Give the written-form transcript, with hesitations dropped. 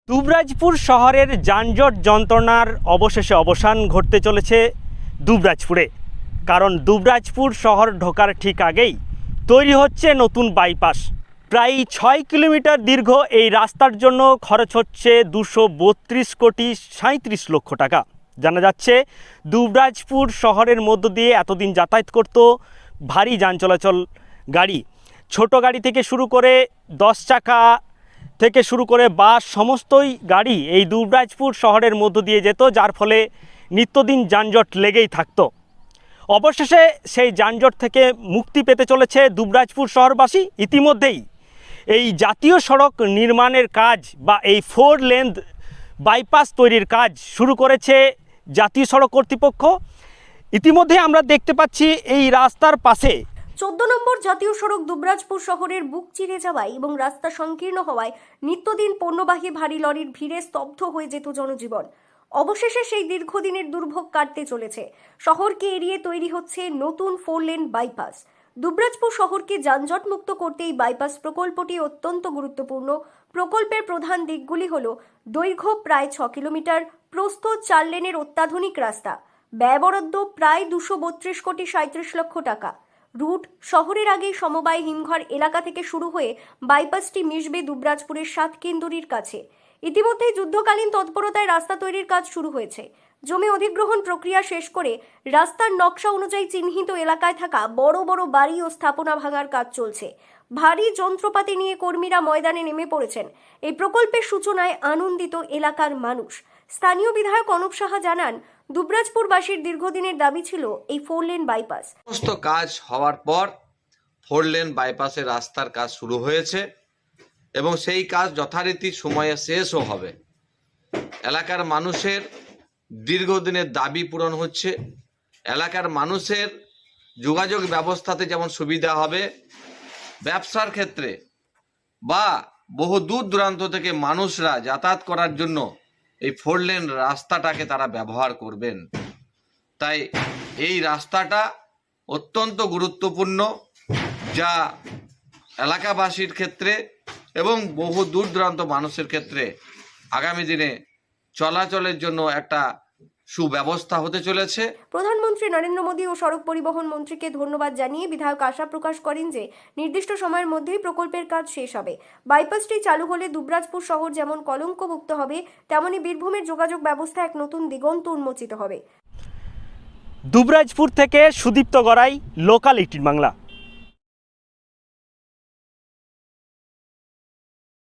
দুবরাজপুর শহরের যানজট যন্ত্রণার অবশেষে অবসান ঘটতে চলেছে দুবরাজপুরে। কারণ দুবরাজপুর শহর ঢোকার ঠিক আগেই তৈরি হচ্ছে নতুন বাইপাস। প্রায় 6 কিলোমিটার দীর্ঘ এই রাস্তার জন্য খরচ হচ্ছে 232 কোটি 37 লক্ষ টাকা। জানা যাচ্ছে দুবরাজপুর শহরের মধ্য দিয়ে এতদিন যাতায়াত করত ভারী যান চলাচল গাড়ি, ছোট গাড়ি থেকে শুরু করে 10 চাকা থেকে শুরু করে বাস, সমস্তই গাড়ি এই দুবরাজপুর শহরের মধ্য দিয়ে যেত, যার ফলে নিত্যদিন যানজট লেগেই থাকতো। অবশেষে সেই যানজট থেকে মুক্তি পেতে চলেছে দুবরাজপুর শহরবাসী। ইতিমধ্যেই এই জাতীয় সড়ক নির্মাণের কাজ বা এই 4 লেন বাইপাস তৈরির কাজ শুরু করেছে জাতীয় সড়ক কর্তৃপক্ষ। ইতিমধ্যে আমরা দেখতে পাচ্ছি এই রাস্তার পাশে 14 নম্বর জাতীয় সড়ক দুবরাজপুর শহরের বুক চিরে যাওয়ায় এবং রাস্তা সংকীর্ণ হওয়ায় নিত্যদিন পণ্যবাহী ভারী লরির ভিড়ে স্তব্ধ হয়ে যেত জনজীবন। অবশেষে সেই দীর্ঘদিনের দুর্ভোগ কাটতে চলেছে। শহরকে এড়িয়ে তৈরি হচ্ছে নতুন 4 লেন বাইপাস। দুবরাজপুর শহরকে যানজট মুক্ত করতে এই বাইপাস প্রকল্পটি অত্যন্ত গুরুত্বপূর্ণ। প্রকল্পের প্রধান দিকগুলি হল দৈর্ঘ্য প্রায় 6 কিলোমিটার, প্রস্থ 4 লেনের অত্যাধুনিক রাস্তা, ব্যয় বরাদ্দ প্রায় 232 কোটি 37 লক্ষ টাকা। রুট শহরের আগেই সমবায় হিমঘর এলাকা থেকে শুরু হয়ে বাইপাসটি মিশবে দুবরাজপুরের সাতকেন্দুরির কাছে। ইতিমধ্যেই যুদ্ধকালীন তৎপরতায় রাস্তা তৈরির কাজ শুরু হয়েছে। জমি অধিগ্রহণ প্রক্রিয়া শেষ করে রাস্তার নকশা অনুযায়ী চিহ্নিত এলাকায় থাকা বড় বড় বাড়ি ও স্থাপনা ভাঙার কাজ চলছে। ভারী যন্ত্রপাতি নিয়ে কর্মীরা ময়দানে নেমে পড়েছেন। এই প্রকল্পের সূচনায় আনন্দিত এলাকার মানুষ। স্থানীয় বিধায়ক অনুপ সাহা জানান, দুবরাজপুরবাসীর দীর্ঘদিনের দাবি ছিল এই 4 লেন বাইপাস। সমস্ত কাজ হওয়ার পর 4 লেন বাইপাসের রাস্তার কাজ শুরু হয়েছে এবং সেই কাজ যথারীতি সময়ে শেষও হবে। এলাকার মানুষের দীর্ঘদিনের দাবি পূরণ হচ্ছে। এলাকার মানুষের যোগাযোগ ব্যবস্থাতে যেমন সুবিধা হবে, ব্যবসার ক্ষেত্রে বা বহু দূর দূরান্ত থেকে মানুষরা যাতায়াত করার জন্য এই 4 লেন রাস্তাটাকে তারা ব্যবহার করবেন। তাই এই রাস্তাটা অত্যন্ত গুরুত্বপূর্ণ, যা এলাকাবাসীর ক্ষেত্রে এবং বহু দূর দূরান্ত মানুষের ক্ষেত্রে আগামী দিনে চলাচলের জন্য একটা সুব্যবস্থা হতে চলেছে। প্রধানমন্ত্রী নরেন্দ্র মোদী ও সড়ক পরিবহন মন্ত্রীকে ধন্যবাদ জানিয়ে বিধায়ক আশা প্রকাশ করেন যে নির্দিষ্ট সময়ের মধ্যেই প্রকল্পের কাজ শেষ হবে। বাইপাসটি চালু হলে দুবরাজপুর শহর যেমন কলঙ্কমুক্ত হবে, তেমনি বীরভূমের যোগাযোগ ব্যবস্থা এক নতুন দিগন্ত উন্মোচিত হবে। দুবরাজপুর থেকে সুদীপ্ত গড়াই, লোকাল 18 বাংলা।